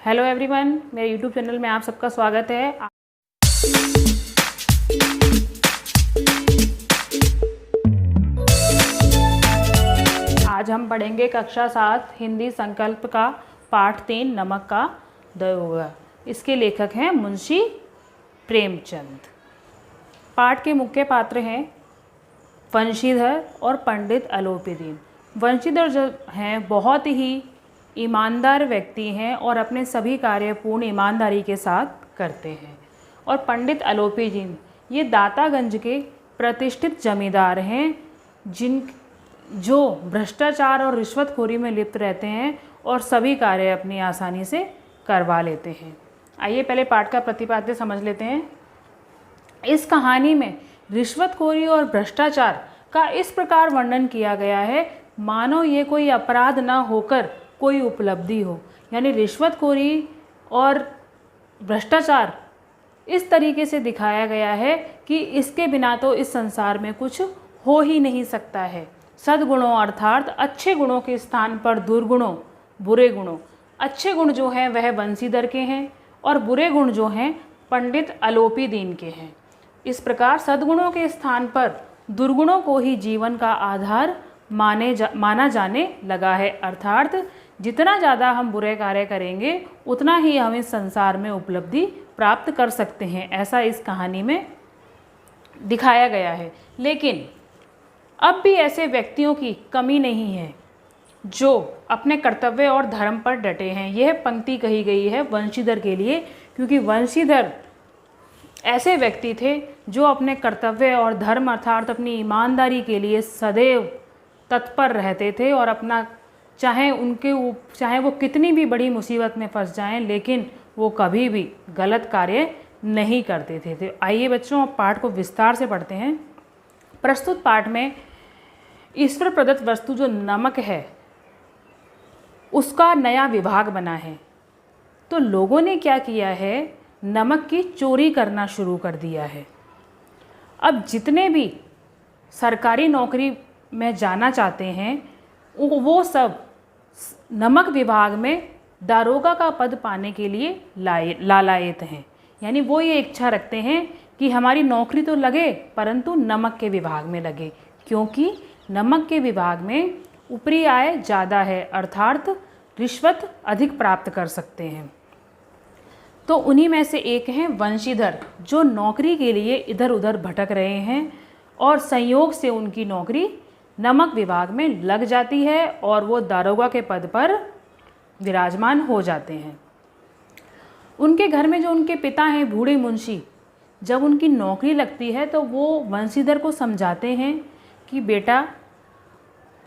Hello everyone, मेरे YouTube channel में आप सबका स्वागत है। आज हम पढ़ेंगे कक्षा 7 हिंदी संकल्प का पाठ 3 नमक का दयोगा। इसके लेखक हैं मुंशी प्रेमचंद। पाठ के मुख्य पात्र हैं वंशीधर और पंडित अलोपीदीन। वंशीधर जो हैं बहुत ही ईमानदार व्यक्ति हैं और अपने सभी कार्य पूर्ण ईमानदारी के साथ करते हैं। और पंडित अलोपीदीन ये दातागंज के प्रतिष्ठित जमींदार हैं जो भ्रष्टाचार और रिश्वतखोरी में लिप्त रहते हैं और सभी कार्य अपनी आसानी से करवा लेते हैं। आइए पहले पाठ का प्रतिपाद्य समझ लेते हैं। इस कहानी में रिश्वतखोरी और भ्रष्टाचार का इस प्रकार वर्णन किया गया है मानो ये कोई अपराध न होकर कोई उपलब्धि हो। यानी रिश्वतखोरी और भ्रष्टाचार इस तरीके से दिखाया गया है कि इसके बिना तो इस संसार में कुछ हो ही नहीं सकता है। सद्गुणों अर्थात अच्छे गुणों के स्थान पर दुर्गुणों, बुरे गुणों, अच्छे गुण जो हैं वह वंशीधर के हैं और बुरे गुण जो हैं पंडित अलोपीदीन के हैं। इस प्रकार सद्गुणों के स्थान पर दुर्गुणों को ही जीवन का आधार माना जाने लगा है। अर्थात जितना ज़्यादा हम बुरे कार्य करेंगे उतना ही हम इस संसार में उपलब्धि प्राप्त कर सकते हैं, ऐसा इस कहानी में दिखाया गया है। लेकिन अब भी ऐसे व्यक्तियों की कमी नहीं है जो अपने कर्तव्य और धर्म पर डटे हैं। यह पंक्ति कही गई है वंशीधर के लिए, क्योंकि वंशीधर ऐसे व्यक्ति थे जो अपने कर्तव्य और धर्म अर्थात अपनी ईमानदारी के लिए सदैव तत्पर रहते थे और अपना चाहे वो कितनी भी बड़ी मुसीबत में फंस जाएं, लेकिन वो कभी भी गलत कार्य नहीं करते थे। आइए बच्चों, अब पाठ को विस्तार से पढ़ते हैं। प्रस्तुत पाठ में ईश्वर प्रदत्त वस्तु जो नमक है उसका नया विभाग बना है। तो लोगों ने क्या किया है, नमक की चोरी करना शुरू कर दिया है। अब जितने भी सरकारी नौकरी में जाना चाहते हैं वो सब नमक विभाग में दारोगा का पद पाने के लिए लालायित हैं। यानी वो ये इच्छा रखते हैं कि हमारी नौकरी तो लगे परंतु नमक के विभाग में लगे, क्योंकि नमक के विभाग में ऊपरी आय ज़्यादा है अर्थात रिश्वत अधिक प्राप्त कर सकते हैं। तो उन्हीं में से एक हैं वंशीधर, जो नौकरी के लिए इधर उधर भटक रहे हैं और संयोग से उनकी नौकरी नमक विभाग में लग जाती है और वो दारोगा के पद पर विराजमान हो जाते हैं। उनके घर में जो उनके पिता हैं बूढ़े मुंशी, जब उनकी नौकरी लगती है तो वो वंशीधर को समझाते हैं कि बेटा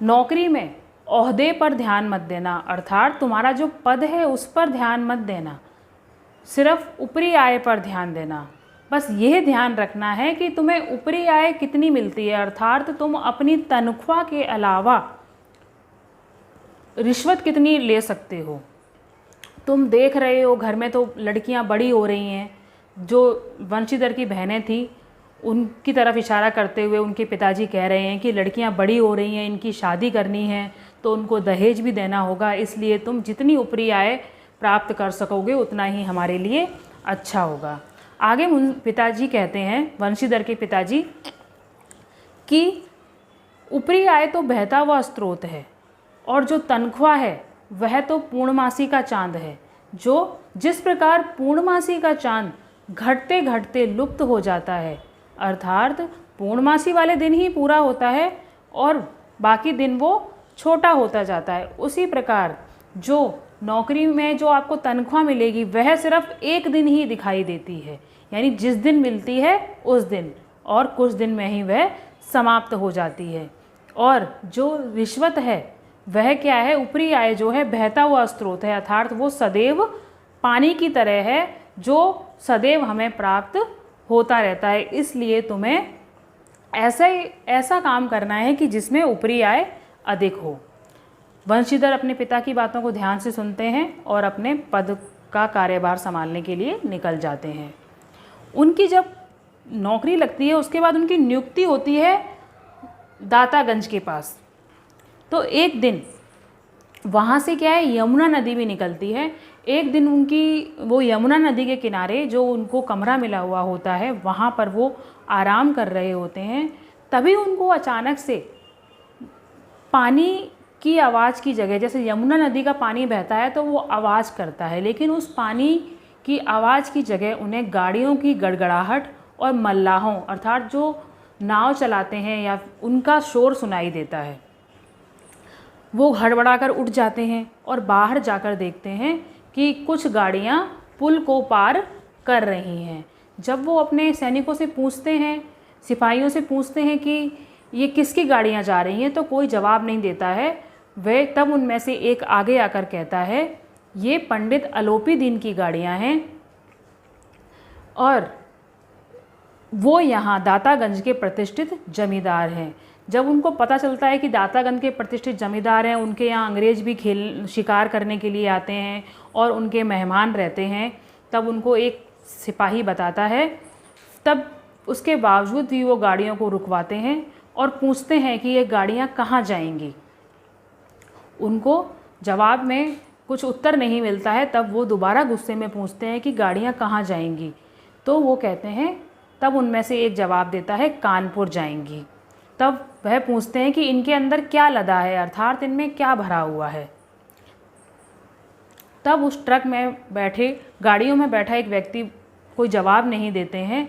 नौकरी में ओहदे पर ध्यान मत देना, अर्थात तुम्हारा जो पद है उस पर ध्यान मत देना, सिर्फ ऊपरी आय पर ध्यान देना। बस यह ध्यान रखना है कि तुम्हें ऊपरी आय कितनी मिलती है, अर्थात तुम अपनी तनख्वाह के अलावा रिश्वत कितनी ले सकते हो। तुम देख रहे हो घर में तो लड़कियां बड़ी हो रही हैं। जो वंशीधर की बहनें थी उनकी तरफ इशारा करते हुए उनके पिताजी कह रहे हैं कि लड़कियां बड़ी हो रही हैं, इनकी शादी करनी है तो उनको दहेज भी देना होगा, इसलिए तुम जितनी ऊपरी आय प्राप्त कर सकोगे उतना ही हमारे लिए अच्छा होगा। आगे पिताजी कहते हैं, वंशीधर के पिताजी, कि ऊपरी आय तो बहता हुआ स्रोत है और जो तनख्वाह है वह तो पूर्णमासी का चांद है। जिस प्रकार पूर्णमासी का चांद घटते घटते लुप्त हो जाता है, अर्थात पूर्णमासी वाले दिन ही पूरा होता है और बाकी दिन वो छोटा होता जाता है, उसी प्रकार जो नौकरी में जो आपको तनख्वाह मिलेगी वह सिर्फ एक दिन ही दिखाई देती है। यानी जिस दिन मिलती है उस दिन और कुछ दिन में ही वह समाप्त हो जाती है। और जो रिश्वत है वह क्या है, ऊपरी आय जो है बहता हुआ स्रोत है, अर्थात वो सदैव पानी की तरह है जो सदैव हमें प्राप्त होता रहता है। इसलिए तुम्हें ऐसा काम करना है कि जिसमें ऊपरी आय अधिक हो। वंशीधर अपने पिता की बातों को ध्यान से सुनते हैं और अपने पद का कार्यभार संभालने के लिए निकल जाते हैं। उनकी जब नौकरी लगती है उसके बाद उनकी नियुक्ति होती है दातागंज के पास। तो एक दिन वहाँ से क्या है, यमुना नदी भी निकलती है। एक दिन वो यमुना नदी के किनारे जो उनको कमरा मिला हुआ होता है वहाँ पर वो आराम कर रहे होते हैं। तभी उनको अचानक से पानी की आवाज़ की जगह, जैसे यमुना नदी का पानी बहता है तो वो आवाज़ करता है, लेकिन उस पानी की आवाज़ की जगह उन्हें गाड़ियों की गड़गड़ाहट और मल्लाहों अर्थात जो नाव चलाते हैं या उनका शोर सुनाई देता है। वो हड़बड़ाकर उठ जाते हैं और बाहर जाकर देखते हैं कि कुछ गाड़ियाँ पुल को पार कर रही हैं। जब वो अपने सैनिकों से पूछते हैं, सिपाहियों से पूछते हैं कि ये किसकी गाड़ियाँ जा रही हैं, तो कोई जवाब नहीं देता है। वह तब उनमें से एक आगे आकर कहता है, ये पंडित अलोपी दीन की गाड़ियाँ हैं और वो यहाँ दातागंज के प्रतिष्ठित जमींदार हैं। जब उनको पता चलता है कि दातागंज के प्रतिष्ठित जमींदार हैं, उनके यहाँ अंग्रेज भी शिकार करने के लिए आते हैं और उनके मेहमान रहते हैं, तब उनको एक सिपाही बताता है। तब उसके बावजूद भी वो गाड़ियों को रुकवाते हैं और पूछते हैं कि ये गाड़ियाँ कहाँ जाएंगी। उनको जवाब में कुछ उत्तर नहीं मिलता है। तब वो दोबारा गुस्से में पूछते हैं कि गाड़ियाँ कहाँ जाएंगी, तो वो कहते हैं, तब उनमें से एक जवाब देता है कानपुर जाएंगी। तब वह पूछते हैं कि इनके अंदर क्या लदा है, अर्थात इनमें क्या भरा हुआ है। तब उस ट्रक में बैठे, गाड़ियों में बैठा एक व्यक्ति कोई जवाब नहीं देते हैं।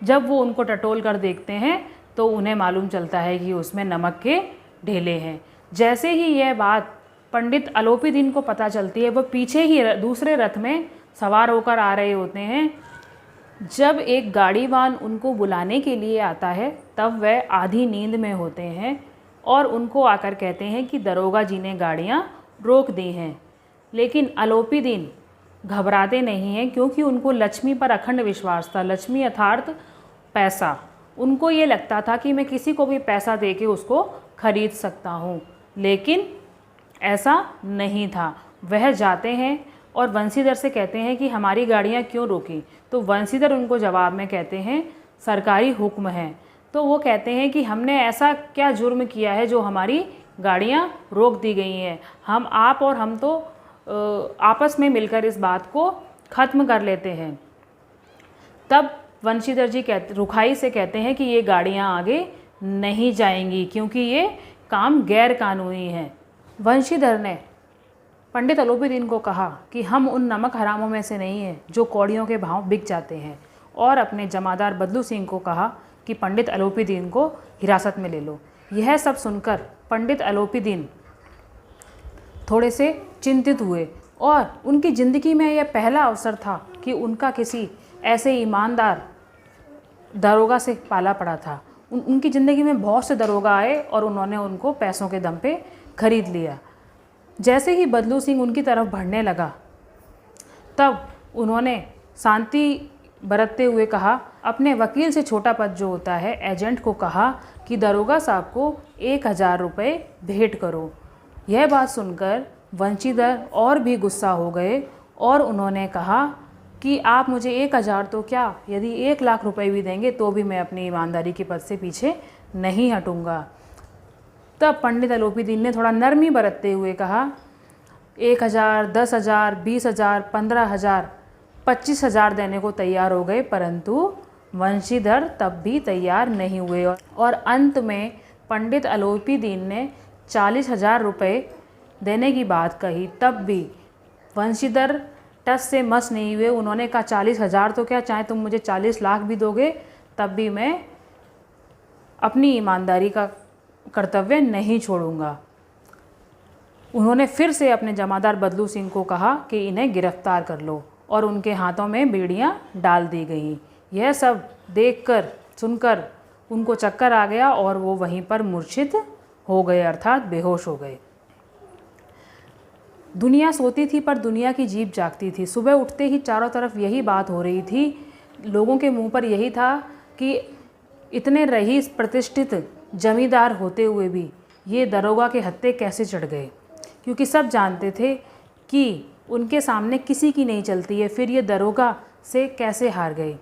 जब वो उनको टटोल कर देखते हैं तो उन्हें मालूम चलता है कि उसमें नमक के ढेले हैं। जैसे ही यह बात पंडित अलोपी दीन को पता चलती है, वह पीछे ही दूसरे रथ में सवार होकर आ रहे होते हैं। जब एक गाड़ीवान उनको बुलाने के लिए आता है तब वह आधी नींद में होते हैं और उनको आकर कहते हैं कि दरोगा जी ने गाड़ियाँ रोक दी हैं। लेकिन अलोपी दीन घबराते नहीं हैं, क्योंकि उनको लक्ष्मी पर अखंड विश्वास था। लक्ष्मी अर्थात पैसा। उनको ये लगता था कि मैं किसी को भी पैसा दे के उसको खरीद सकता हूँ, लेकिन ऐसा नहीं था। वह जाते हैं और वंशीधर से कहते हैं कि हमारी गाड़ियाँ क्यों रोकी। तो वंशीधर उनको जवाब में कहते हैं सरकारी हुक्म है। तो वो कहते हैं कि हमने ऐसा क्या जुर्म किया है जो हमारी गाड़ियाँ रोक दी गई हैं। आप और हम तो आपस में मिलकर इस बात को ख़त्म कर लेते हैं। तब वंशीधर जी रुखाई से कहते हैं कि ये गाड़ियाँ आगे नहीं जाएंगी क्योंकि ये काम गैर कानूनी है। वंशीधर ने पंडित अलोपी दीन को कहा कि हम उन नमक हरामों में से नहीं हैं जो कौड़ियों के भाव बिक जाते हैं, और अपने जमादार बदलू सिंह को कहा कि पंडित अलोपी दीन को हिरासत में ले लो। यह सब सुनकर पंडित अलोपी दीन थोड़े से चिंतित हुए, और उनकी ज़िंदगी में यह पहला अवसर था कि उनका किसी ऐसे ईमानदार दरोगा से पाला पड़ा था। उनकी ज़िंदगी में बहुत से दरोगा आए और उन्होंने उनको पैसों के दम पे खरीद लिया। जैसे ही बदलू सिंह उनकी तरफ बढ़ने लगा, तब उन्होंने शांति बरतते हुए कहा, अपने वकील से छोटा पद जो होता है एजेंट को कहा कि दरोगा साहब को 1000 रुपये भेंट करो। यह बात सुनकर वंशीधर और भी गुस्सा हो गए और उन्होंने कहा कि आप मुझे 1000 तो क्या, यदि 1 लाख रुपए भी देंगे तो भी मैं अपनी ईमानदारी के पद से पीछे नहीं हटूंगा। तब पंडित अलोपी दीन ने थोड़ा नरमी बरतते हुए कहा, 1000, 10,000, 20,000, 15,000, 25,000 देने को तैयार हो गए, परंतु वंशीधर तब भी तैयार नहीं हुए और अंत में पंडित अलोपी दीन ने 40,000 रुपये देने की बात कही। तब भी वंशीधर टस से मस नहीं हुए। उन्होंने कहा 40,000 तो क्या, चाहे तुम मुझे 40 लाख भी दोगे तब भी मैं अपनी ईमानदारी का कर्तव्य नहीं छोड़ूंगा। उन्होंने फिर से अपने जमादार बदलू सिंह को कहा कि इन्हें गिरफ्तार कर लो, और उनके हाथों में बेड़ियां डाल दी गईं। यह सब देखकर सुनकर उनको चक्कर आ गया और वो वहीं पर मूर्छित हो गए, अर्थात बेहोश हो गए। दुनिया सोती थी पर दुनिया की जीभ जागती थी। सुबह उठते ही चारों तरफ यही बात हो रही थी, लोगों के मुंह पर यही था कि इतने रईस प्रतिष्ठित जमींदार होते हुए भी ये दरोगा के हत्थे कैसे चढ़ गए, क्योंकि सब जानते थे कि उनके सामने किसी की नहीं चलती है। फिर ये दरोगा से कैसे हार गए।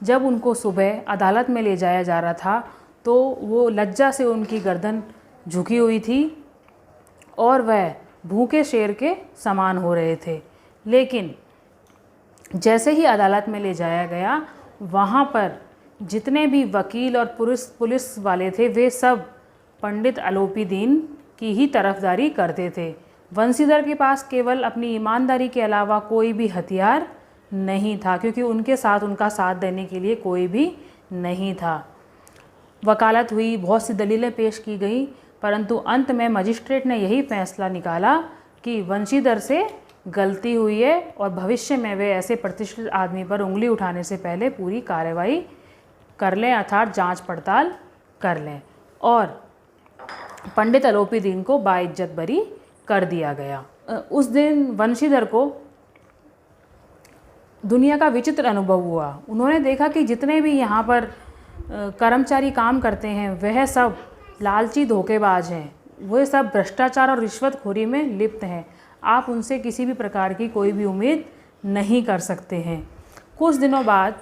जब उनको सुबह अदालत में ले जाया जा रहा था तो वो लज्जा से उनकी गर्दन झुकी हुई थी और वह भूखे शेर के समान हो रहे थे। लेकिन जैसे ही अदालत में ले जाया गया, वहाँ पर जितने भी वकील और पुलिस वाले थे वे सब पंडित अलोपीदीन की ही तरफदारी करते थे। वंशीधर के पास केवल अपनी ईमानदारी के अलावा कोई भी हथियार नहीं था, क्योंकि उनके साथ उनका साथ देने के लिए कोई भी नहीं था। वकालत हुई, बहुत सी दलीलें पेश की गई, परंतु अंत में मजिस्ट्रेट ने यही फैसला निकाला कि वंशीधर से गलती हुई है और भविष्य में वे ऐसे प्रतिष्ठित आदमी पर उंगली उठाने से पहले पूरी कार्रवाई कर लें, अर्थात जांच पड़ताल कर लें। और पंडित अलोपीदीन को बाइज्जत बरी कर दिया गया। उस दिन वंशीधर को दुनिया का विचित्र अनुभव हुआ। उन्होंने देखा कि जितने भी यहाँ पर कर्मचारी काम करते हैं वह सब लालची धोखेबाज हैं, वह सब भ्रष्टाचार और रिश्वतखोरी में लिप्त हैं। आप उनसे किसी भी प्रकार की कोई भी उम्मीद नहीं कर सकते हैं। कुछ दिनों बाद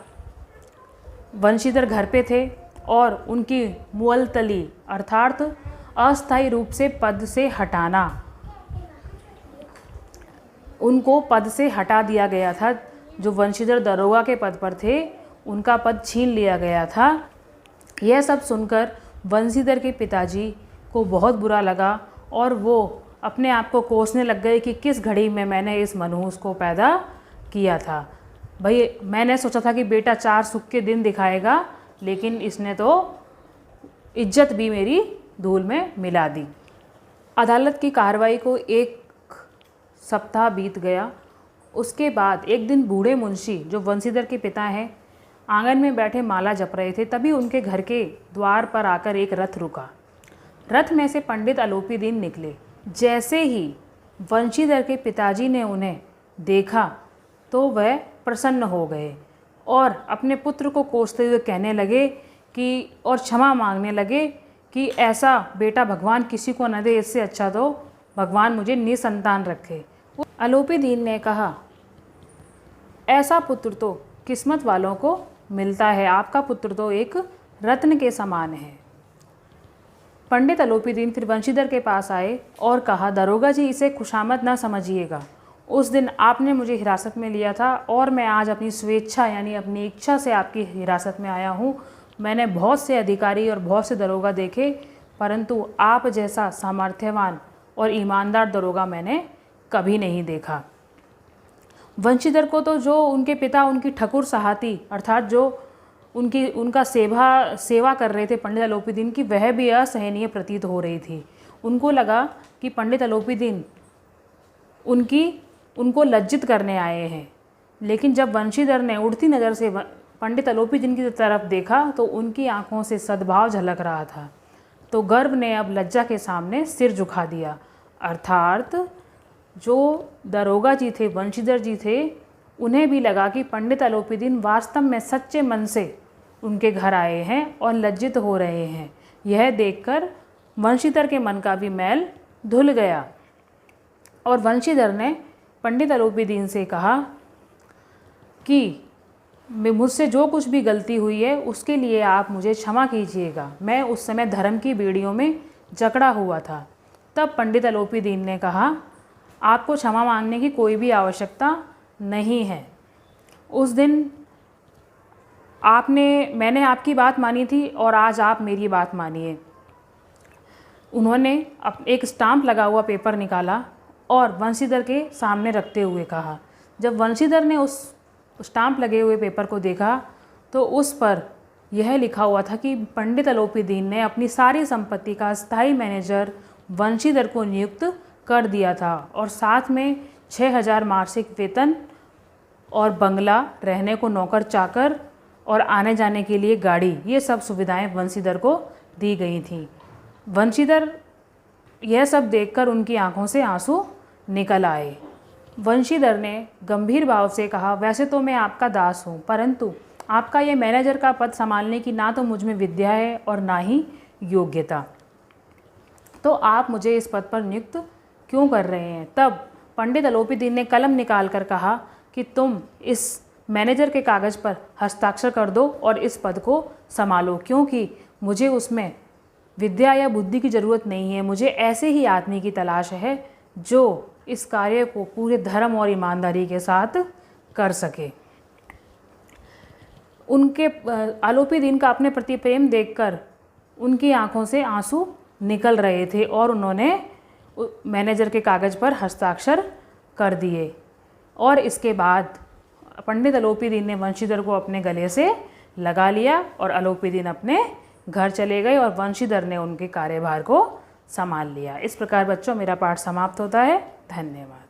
वंशीधर घर पे थे और उनकी मुअल्तली अर्थात अस्थायी रूप से पद से हटाना, उनको पद से हटा दिया गया था। जो वंशीधर दरोगा के पद पर थे उनका पद छीन लिया गया था। यह सब सुनकर वंशीधर के पिताजी को बहुत बुरा लगा और वो अपने आप को कोसने लग गए कि किस घड़ी में मैंने इस मनहूस को पैदा किया था। भाई, मैंने सोचा था कि बेटा 4 सुख के दिन दिखाएगा, लेकिन इसने तो इज्जत भी मेरी धूल में मिला दी। अदालत की कार्रवाई को 1 सप्ताह बीत गया। उसके बाद एक दिन बूढ़े मुंशी, जो वंशीधर के पिता हैं, आंगन में बैठे माला जप रहे थे। तभी उनके घर के द्वार पर आकर एक रथ रुका। रथ में से पंडित अलोपीदीन निकले। जैसे ही वंशीधर के पिताजी ने उन्हें देखा तो वह प्रसन्न हो गए और अपने पुत्र को कोसते हुए कहने लगे कि और क्षमा मांगने लगे कि ऐसा बेटा भगवान किसी को न दे, इससे अच्छा तो भगवान मुझे निसंतान रखे। अलोपीदीन ने कहा, ऐसा पुत्र तो किस्मत वालों को मिलता है, आपका पुत्र तो एक रत्न के समान है। पंडित अलोपीदीन फिर वंशीधर के पास आए और कहा, दरोगा जी, इसे खुशामद ना समझिएगा। उस दिन आपने मुझे हिरासत में लिया था और मैं आज अपनी स्वेच्छा यानी अपनी इच्छा से आपकी हिरासत में आया हूँ। मैंने बहुत से अधिकारी और बहुत से दरोगा देखे, परंतु आप जैसा सामर्थ्यवान और ईमानदार दरोगा मैंने कभी नहीं देखा। वंशीधर को तो जो उनके पिता उनकी ठकुर सहाती अर्थात जो उनका सेवा कर रहे थे पंडित अलोपीदीन की, वह भी असहनीय प्रतीत हो रही थी। उनको लगा कि पंडित अलोपीदीन उनको लज्जित करने आए हैं। लेकिन जब वंशीधर ने उड़ती नज़र से पंडित अलोपीदीन की तरफ देखा तो उनकी आंखों से सद्भाव झलक रहा था। तो गर्व ने अब लज्जा के सामने सिर झुका दिया। अर्थात जो दरोगा जी थे, वंशीधर जी थे, उन्हें भी लगा कि पंडित अलोपीदीन वास्तव में सच्चे मन से उनके घर आए हैं और लज्जित हो रहे हैं। यह देखकर वंशीधर के मन का भी मैल धुल गया और वंशीधर ने पंडित अलोपीदीन से कहा कि मुझसे जो कुछ भी गलती हुई है उसके लिए आप मुझे क्षमा कीजिएगा। मैं उस समय धर्म की बेड़ियों में जकड़ा हुआ था। तब पंडित अलोपीदीन ने कहा, आपको क्षमा मांगने की कोई भी आवश्यकता नहीं है। उस दिन मैंने आपकी बात मानी थी और आज आप मेरी बात मानिए। उन्होंने एक स्टाम्प लगा हुआ पेपर निकाला और वंशीधर के सामने रखते हुए कहा। जब वंशीधर ने उस स्टाम्प लगे हुए पेपर को देखा तो उस पर यह लिखा हुआ था कि पंडित अलोपीदीन ने अपनी सारी संपत्ति का स्थायी मैनेजर वंशीधर को नियुक्त कर दिया था और साथ में 6000 मासिक वेतन और बंगला, रहने को नौकर चाकर और आने जाने के लिए गाड़ी, ये सब सुविधाएं वंशीधर को दी गई थी। वंशीधर यह सब देखकर उनकी आंखों से आंसू निकल आए। वंशीधर ने गंभीर भाव से कहा, वैसे तो मैं आपका दास हूँ, परंतु आपका ये मैनेजर का पद संभालने की ना तो मुझ में विद्या है और ना ही योग्यता, तो आप मुझे इस पद पर नियुक्त क्यों कर रहे हैं। तब पंडित अलोपीदीन ने कलम निकाल कर कहा कि तुम इस मैनेजर के कागज़ पर हस्ताक्षर कर दो और इस पद को संभालो, क्योंकि मुझे उसमें विद्या या बुद्धि की ज़रूरत नहीं है। मुझे ऐसे ही आदमी की तलाश है जो इस कार्य को पूरे धर्म और ईमानदारी के साथ कर सके। उनके आलोपी दीन का अपने प्रति प्रेम देखकर उनकी आंखों से आंसू निकल रहे थे और उन्होंने मैनेजर के कागज़ पर हस्ताक्षर कर दिए। और इसके बाद पंडित आलोपी दीन ने वंशीधर को अपने गले से लगा लिया और आलोपी दीन अपने घर चले गए और वंशीधर ने उनके कार्यभार को संभाल लिया। इस प्रकार बच्चों मेरा पाठ समाप्त होता है। धन्यवाद।